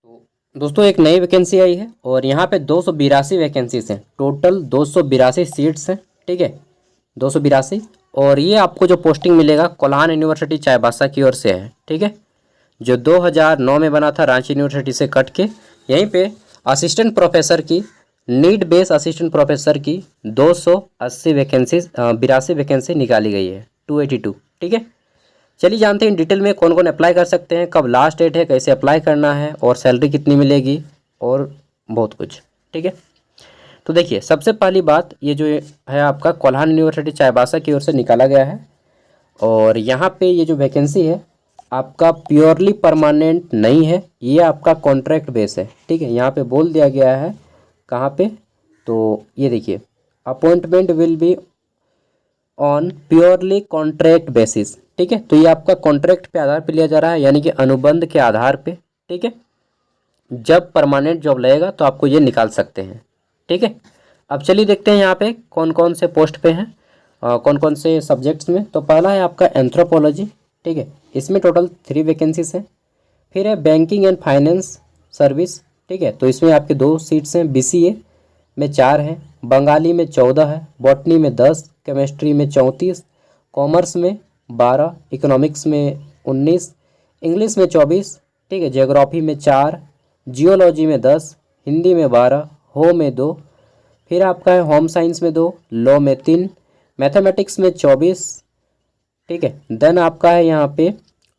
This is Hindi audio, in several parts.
तो दोस्तों एक नई वैकेंसी आई है और यहाँ पे 282 वैकेंसीज हैं। टोटल 282 सीट्स हैं। ठीक है, 282। और ये आपको जो पोस्टिंग मिलेगा कोल्हान यूनिवर्सिटी चाईबासा की ओर से है। ठीक है, जो 2009 में बना था रांची यूनिवर्सिटी से कट के। यहीं पे असिस्टेंट प्रोफेसर की, नीड बेस असिस्टेंट प्रोफेसर की 280 वैकेंसीज 82 वैकेंसी निकाली गई है, 282। ठीक है, चलिए जानते हैं डिटेल में कौन कौन अप्लाई कर सकते हैं, कब लास्ट डेट है, कैसे अप्लाई करना है और सैलरी कितनी मिलेगी और बहुत कुछ। ठीक है, तो देखिए सबसे पहली बात, ये जो है आपका कोल्हान यूनिवर्सिटी चाईबासा की ओर से निकाला गया है। और यहाँ पे ये जो वैकेंसी है आपका प्योरली परमानेंट नहीं है, ये आपका कॉन्ट्रैक्ट बेस है। ठीक है, यहाँ पे बोल दिया गया है कहाँ पे, तो ये देखिए, appointment will be on purely contract basis. ठीक है, तो ये आपका कॉन्ट्रैक्ट पे आधार पे लिया जा रहा है, यानी कि अनुबंध के आधार पे। ठीक है, जब परमानेंट जॉब लगेगा तो आपको ये निकाल सकते हैं। ठीक है, अब चलिए देखते हैं यहाँ पे कौन कौन से पोस्ट पे हैं, कौन कौन से सब्जेक्ट्स में। तो पहला है आपका एंथ्रोपोलॉजी। ठीक है, इसमें टोटल 3 वैकेंसीज हैं। फिर है बैंकिंग एंड फाइनेंस सर्विस। ठीक है, तो इसमें आपके 2 सीट्स हैं। BCA में 4 हैं, बंगाली में 14 है, बॉटनी में 10, केमिस्ट्री में 34, कॉमर्स में 12, इकोनॉमिक्स में 19, इंग्लिश में 24। ठीक है, ज्योग्राफी में 4, जियोलॉजी में 10, हिंदी में 12, हो में 2, फिर आपका है होम साइंस में 2, लॉ में 3, मैथमेटिक्स में 24। ठीक है, देन आपका है यहाँ पे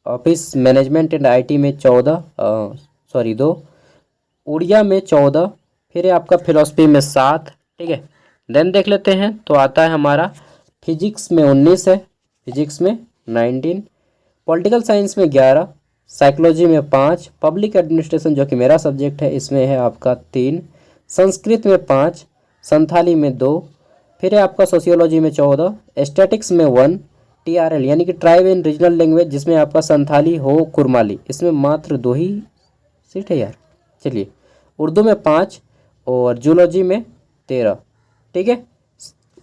ऑफिस मैनेजमेंट एंड IT में 14, 2, उड़िया में 14, फिर है आपका फिलोसफी में 7। ठीक है, देन देख लेते हैं तो आता है हमारा फिजिक्स में 19 है, फिजिक्स में 19, पॉलिटिकल साइंस में 11, साइकोलॉजी में 5, पब्लिक एडमिनिस्ट्रेशन जो कि मेरा सब्जेक्ट है इसमें है आपका 3, संस्कृत में 5, संथाली में 2, फिर है आपका सोशियोलॉजी में 14, एस्थेटिक्स में 1, TRL यानी कि ट्राइब एंड रीजनल लैंग्वेज जिसमें आपका संथाली हो कुरमाली, इसमें मात्र 2 ही सीट है यार। चलिए, उर्दू में 5 और जूलॉजी में 13। ठीक है,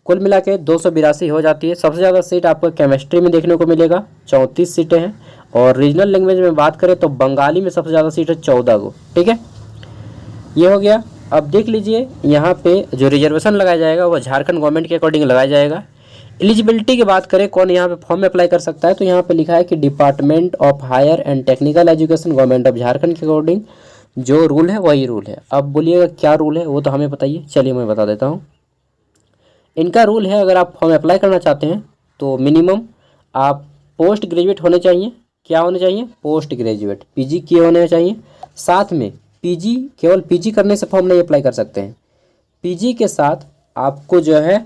कुल मिला के 282 हो जाती है। सबसे ज़्यादा सीट आपको केमिस्ट्री में देखने को मिलेगा, 34 सीटें हैं। और रीजनल लैंग्वेज में बात करें तो बंगाली में सबसे ज़्यादा सीट है, 14 को। ठीक है, ये हो गया। अब देख लीजिए यहाँ पे जो रिजर्वेशन लगाया जाएगा वो झारखंड गवर्नमेंट के अकॉर्डिंग लगाया जाएगा। एलिजिबिलिटी की बात करें कौन यहाँ पे फॉर्म में अप्लाई कर सकता है, तो यहाँ पे लिखा है कि department of higher and technical education government of Jharkhand के अकॉर्डिंग जो रूल है वही रूल है। अब बोलिएगा क्या रूल है, वो तो हमें बताइए। चलिए मैं बता देता हूँ। इनका रूल है, अगर आप फॉर्म अप्लाई करना चाहते हैं तो मिनिमम आप पोस्ट ग्रेजुएट होने चाहिए। क्या होने चाहिए? पोस्ट ग्रेजुएट, PG किए होने चाहिए। साथ में PG, केवल PG करने से फॉर्म नहीं अप्लाई कर सकते हैं, PG के साथ आपको जो है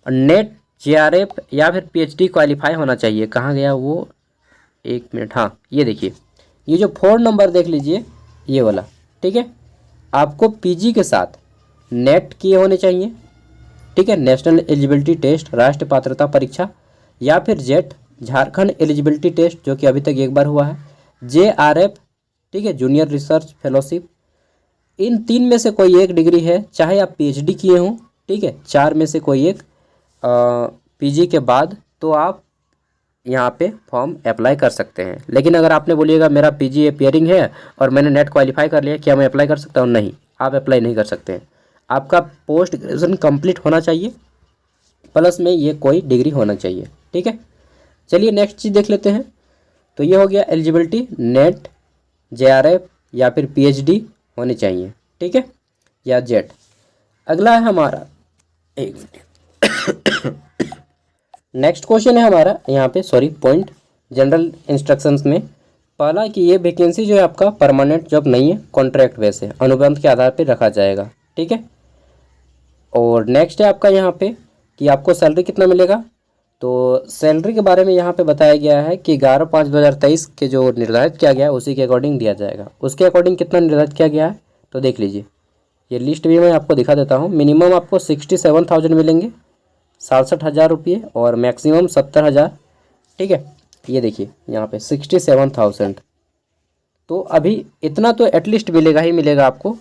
नेट, JRF या फिर PhD क्वालिफाई होना चाहिए। कहाँ गया वो, 1 मिनट, हाँ ये देखिए, ये जो 4 नंबर देख लीजिए, ये वाला। ठीक है, आपको PG के साथ नेट किए होने चाहिए। ठीक है, नेशनल एलिजिबिलिटी टेस्ट, राष्ट्रीय पात्रता परीक्षा, या फिर जेट, झारखंड एलिजिबिलिटी टेस्ट जो कि अभी तक एक बार हुआ है, JRF, ठीक है, जूनियर रिसर्च फेलोशिप। इन 3 में से कोई एक डिग्री है, चाहे आप PhD किए हों। ठीक है, 4 में से कोई एक PG के बाद, तो आप यहाँ पे फॉर्म अप्लाई कर सकते हैं। लेकिन अगर आपने बोलिएगा मेरा PG अपियरिंग है और मैंने नेट क्वालिफाई कर लिया, क्या मैं अप्लाई कर सकता हूँ? नहीं, आप अप्लाई नहीं कर सकते हैं। आपका पोस्ट ग्रेजुएशन कंप्लीट होना चाहिए, प्लस में ये कोई डिग्री होना चाहिए। ठीक है, चलिए नेक्स्ट चीज़ देख लेते हैं। तो ये हो गया एलिजिबिलिटी, नेट, JRF या फिर PhD होनी चाहिए। ठीक है, या जेट। अगला है हमारा, एक मिनट, नेक्स्ट क्वेश्चन है हमारा यहाँ पे, पॉइंट जनरल इंस्ट्रक्शंस में। पहला कि ये वैकेंसी जो है आपका परमानेंट जॉब नहीं है, कॉन्ट्रैक्ट बेस है, अनुबंध के आधार पर रखा जाएगा। ठीक है, और नेक्स्ट है आपका यहाँ पे कि आपको सैलरी कितना मिलेगा। तो सैलरी के बारे में यहाँ पे बताया गया है कि 11/5/2023 के जो निर्धारित किया गया है उसी के अकॉर्डिंग दिया जाएगा। उसके अकॉर्डिंग कितना निर्धारित किया गया है तो देख लीजिए, ये लिस्ट भी मैं आपको दिखा देता हूँ। मिनिमम आपको 67,000 मिलेंगे, 67,000 रुपये, और मैक्सिमम 70,000। ठीक है, ये देखिए यहाँ पे 67,000। तो अभी इतना तो एटलीस्ट मिलेगा ही मिलेगा आपको,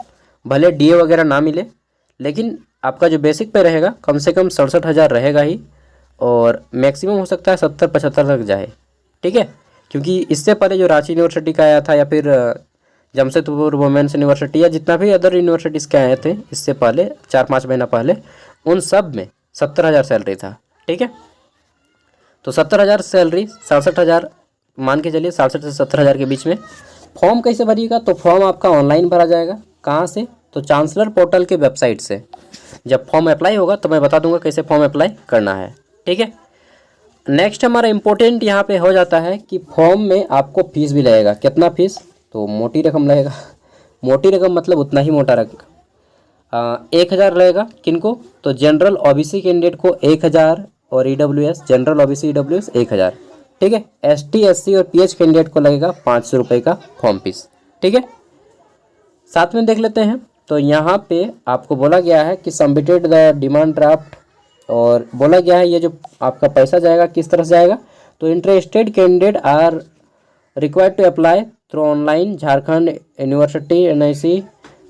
भले DA वगैरह ना मिले, लेकिन आपका जो बेसिक पे रहेगा कम से कम 67,000 रहेगा ही, और मैक्सिमम हो सकता है 70-75 तक जाए। ठीक है, क्योंकि इससे पहले जो रांची यूनिवर्सिटी का आया था या फिर जमशेदपुर वुमेंस यूनिवर्सिटी या जितना भी अदर यूनिवर्सिटीज़ के आए थे इससे पहले 4-5 महीना पहले, उन सब में 70,000 सैलरी था। ठीक है, तो 70,000 सैलरी, 67,000 मान के चलिए, 67 से 70,000 के बीच में। फॉर्म कैसे भरिएगा? तो फॉर्म आपका ऑनलाइन भरा जाएगा। कहाँ से? तो चांसलर पोर्टल के वेबसाइट से। जब फॉर्म अप्लाई होगा तो मैं बता दूंगा कैसे फॉर्म अप्लाई करना है। ठीक है, नेक्स्ट हमारा इम्पोर्टेंट यहाँ पे हो जाता है कि फॉर्म में आपको फीस भी लगेगा। कितना फीस? तो मोटी रकम लगेगा। मोटी रकम मतलब उतना ही मोटा रकम, 1,000 लगेगा। किनको? तो जनरल ओबीसी कैंडिडेट को 1,000 और ईडब्ल्यूएस, जनरल ओबीसी ईडब्ल्यूएस 1,000। ठीक है, एसटी एससी और पीएच कैंडिडेट को लगेगा 500 रुपये का फॉर्म फीस। ठीक है, साथ में देख लेते हैं। तो यहाँ पे आपको बोला गया है कि सबमिटेड द डिमांड ड्राफ्ट, और बोला गया है ये जो आपका पैसा जाएगा किस तरह से जाएगा। तो interested candidate are required to apply through online Jharkhand university NIC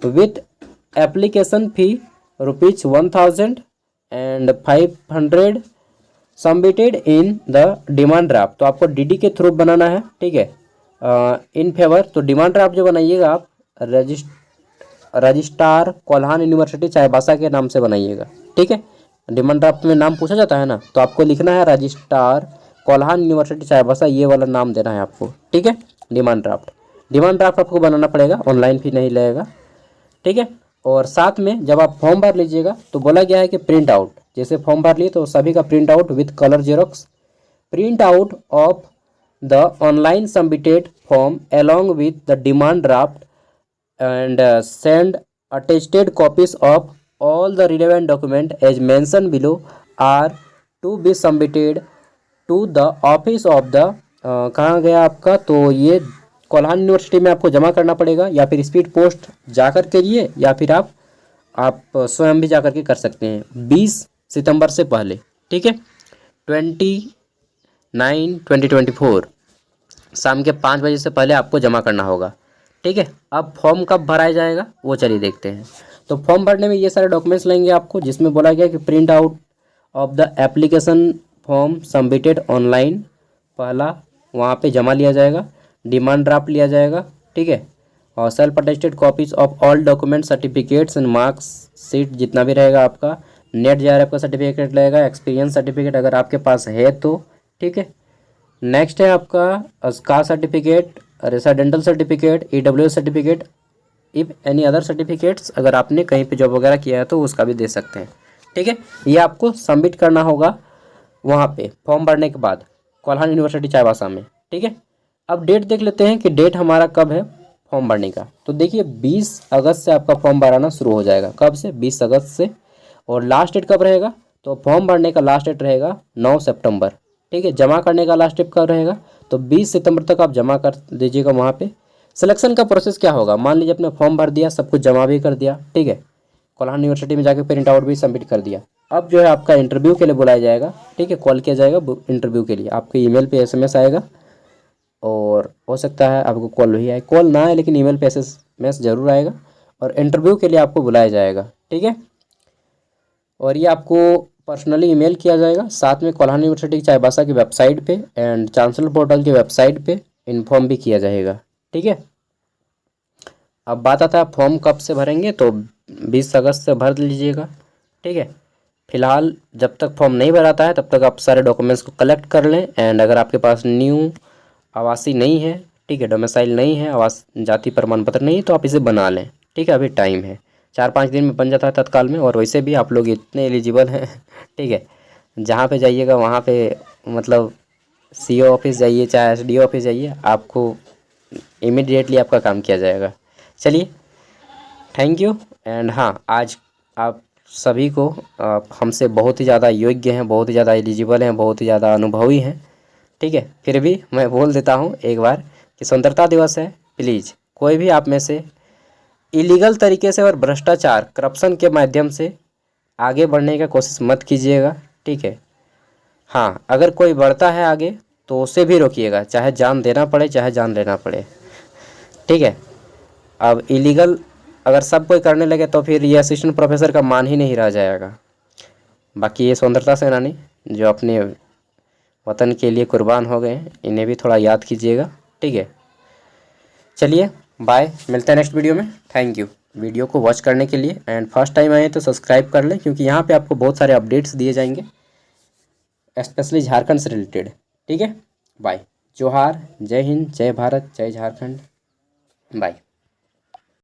with application fee ₹1,000 and 500 submitted in the demand draft. तो आपको डीडी के थ्रू बनाना है। ठीक है, इन फेवर। तो डिमांड ड्राफ्ट जो बनाइएगा आप रजिस्ट्रार कोल्हान यूनिवर्सिटी चाईबासा के नाम से बनाइएगा। ठीक है, डिमांड ड्राफ्ट में नाम पूछा जाता है ना, तो आपको लिखना है रजिस्ट्रार कोल्हान यूनिवर्सिटी चाईबासा, ये वाला नाम देना है आपको। ठीक है, डिमांड ड्राफ्ट आपको बनाना पड़ेगा, ऑनलाइन फी नहीं लगेगा। ठीक है, और साथ में जब आप फॉर्म भर लीजिएगा तो बोला गया है कि प्रिंट आउट, जैसे फॉर्म भर लिए तो सभी का print out with colour xerox, print out of the online submitted form along with the demand draft and send attested copies of all the relevant document as mentioned below are to be submitted to the office of the कहाँ गया आपका? तो ये कोल्हान यूनिवर्सिटी में आपको जमा करना पड़ेगा, या फिर स्पीड पोस्ट जाकर करिए, या फिर आप स्वयं भी जाकर के कर सकते हैं 20 सितंबर से पहले। ठीक है, 29/2024 शाम के 5 बजे से पहले आपको जमा करना होगा। ठीक है, अब फॉर्म कब भराया जाएगा वो चलिए देखते हैं। तो फॉर्म भरने में ये सारे डॉक्यूमेंट्स लेंगे आपको, जिसमें बोला गया कि print out of the application form submitted online, पहला वहाँ पे जमा लिया जाएगा, डिमांड ड्राफ्ट लिया जाएगा। ठीक है, और self attested copies of all document, certificates and marks seat जितना भी रहेगा आपका, नेट जेआरएफ का सर्टिफिकेट लगेगा, एक्सपीरियंस सर्टिफिकेट अगर आपके पास है तो। ठीक है, नेक्स्ट है आपका caste certificate, residential certificate, EWS certificate, if any other certificates अगर आपने कहीं पे जॉब वगैरह किया है तो उसका भी दे सकते हैं। ठीक है, ये आपको सबमिट करना होगा वहाँ पे फॉर्म भरने के बाद कोल्हान यूनिवर्सिटी चाईबासा में। ठीक है, अब डेट देख लेते हैं कि डेट हमारा कब है फॉर्म भरने का। तो देखिए 20 अगस्त से आपका फॉर्म भराना शुरू हो जाएगा। कब से? 20 अगस्त से। और लास्ट डेट कब रहेगा? तो फॉर्म भरने का लास्ट डेट रहेगा 9 सितंबर। ठीक है, जमा करने का लास्ट डेट कब रहेगा? तो 20 सितंबर तक आप जमा कर दीजिएगा वहाँ पे। सिलेक्शन का प्रोसेस क्या होगा? मान लीजिए आपने फॉर्म भर दिया, सब कुछ जमा भी कर दिया। ठीक है, कोल्हान यूनिवर्सिटी में जाके प्रिंट आउट भी सबमिट कर दिया। अब जो है आपका इंटरव्यू के लिए बुलाया जाएगा। ठीक है, कॉल किया जाएगा इंटरव्यू के लिए, आपके ईमेल पे एसएमएस आएगा, और हो सकता है आपको कॉल भी आए, कॉल ना आए लेकिन ईमेल पे एसएमएस जरूर आएगा, और इंटरव्यू के लिए आपको बुलाया जाएगा। ठीक है, और ये आपको पर्सनली ईमेल किया जाएगा, साथ में कोल्हान यूनिवर्सिटी चाईबासा की वेबसाइट पे एंड चांसलर पोर्टल की वेबसाइट पे इन्फॉर्म भी किया जाएगा। ठीक है, अब बात आता है फॉर्म कब से भरेंगे। तो 20 अगस्त से भर लीजिएगा। ठीक है, फिलहाल जब तक फॉर्म नहीं भराता है तब तक आप सारे डॉक्यूमेंट्स को कलेक्ट कर लें, एंड अगर आपके पास न्यू आवासी नहीं है, ठीक है, डोमिसाइल नहीं है, आवास जाति प्रमाण पत्र नहीं है, तो आप इसे बना लें। ठीक है, अभी टाइम है, 4-5 दिन में बन जाता है तत्काल में, और वैसे भी आप लोग इतने एलिजिबल हैं। ठीक है, जहाँ पे जाइएगा वहाँ पे मतलब सीओ ऑफिस जाइए चाहे एसडीओ ऑफिस जाइए, आपको इमीडिएटली आपका काम किया जाएगा। चलिए, थैंक यू। एंड हाँ, आज आप सभी को हमसे बहुत ही ज़्यादा योग्य हैं, बहुत ही ज़्यादा एलिजिबल हैं, बहुत ही ज़्यादा अनुभवी हैं। ठीक है, फिर भी मैं बोल देता हूँ एक बार कि स्वतंत्रता दिवस है, प्लीज़ कोई भी आप में से इलीगल तरीके से और भ्रष्टाचार करप्शन के माध्यम से आगे बढ़ने का कोशिश मत कीजिएगा। ठीक है, हाँ, अगर कोई बढ़ता है आगे तो उसे भी रोकिएगा, चाहे जान देना पड़े चाहे जान लेना पड़े। ठीक है, अब इलीगल अगर सब कोई करने लगे तो फिर ये असिस्टेंट प्रोफेसर का मान ही नहीं रह जाएगा। बाकी ये स्वतंत्रता सेनानी जो अपने वतन के लिए कुर्बान हो गए हैं, इन्हें भी थोड़ा याद कीजिएगा। ठीक है, चलिए, बाय, मिलते हैं नेक्स्ट वीडियो में। थैंक यू वीडियो को वॉच करने के लिए, एंड फर्स्ट टाइम आए तो सब्सक्राइब कर लें, क्योंकि यहाँ पे आपको बहुत सारे अपडेट्स दिए जाएंगे स्पेशली झारखंड से रिलेटेड। ठीक है, बाय। जोहार, जय हिंद, जय भारत, जय झारखंड, बाय।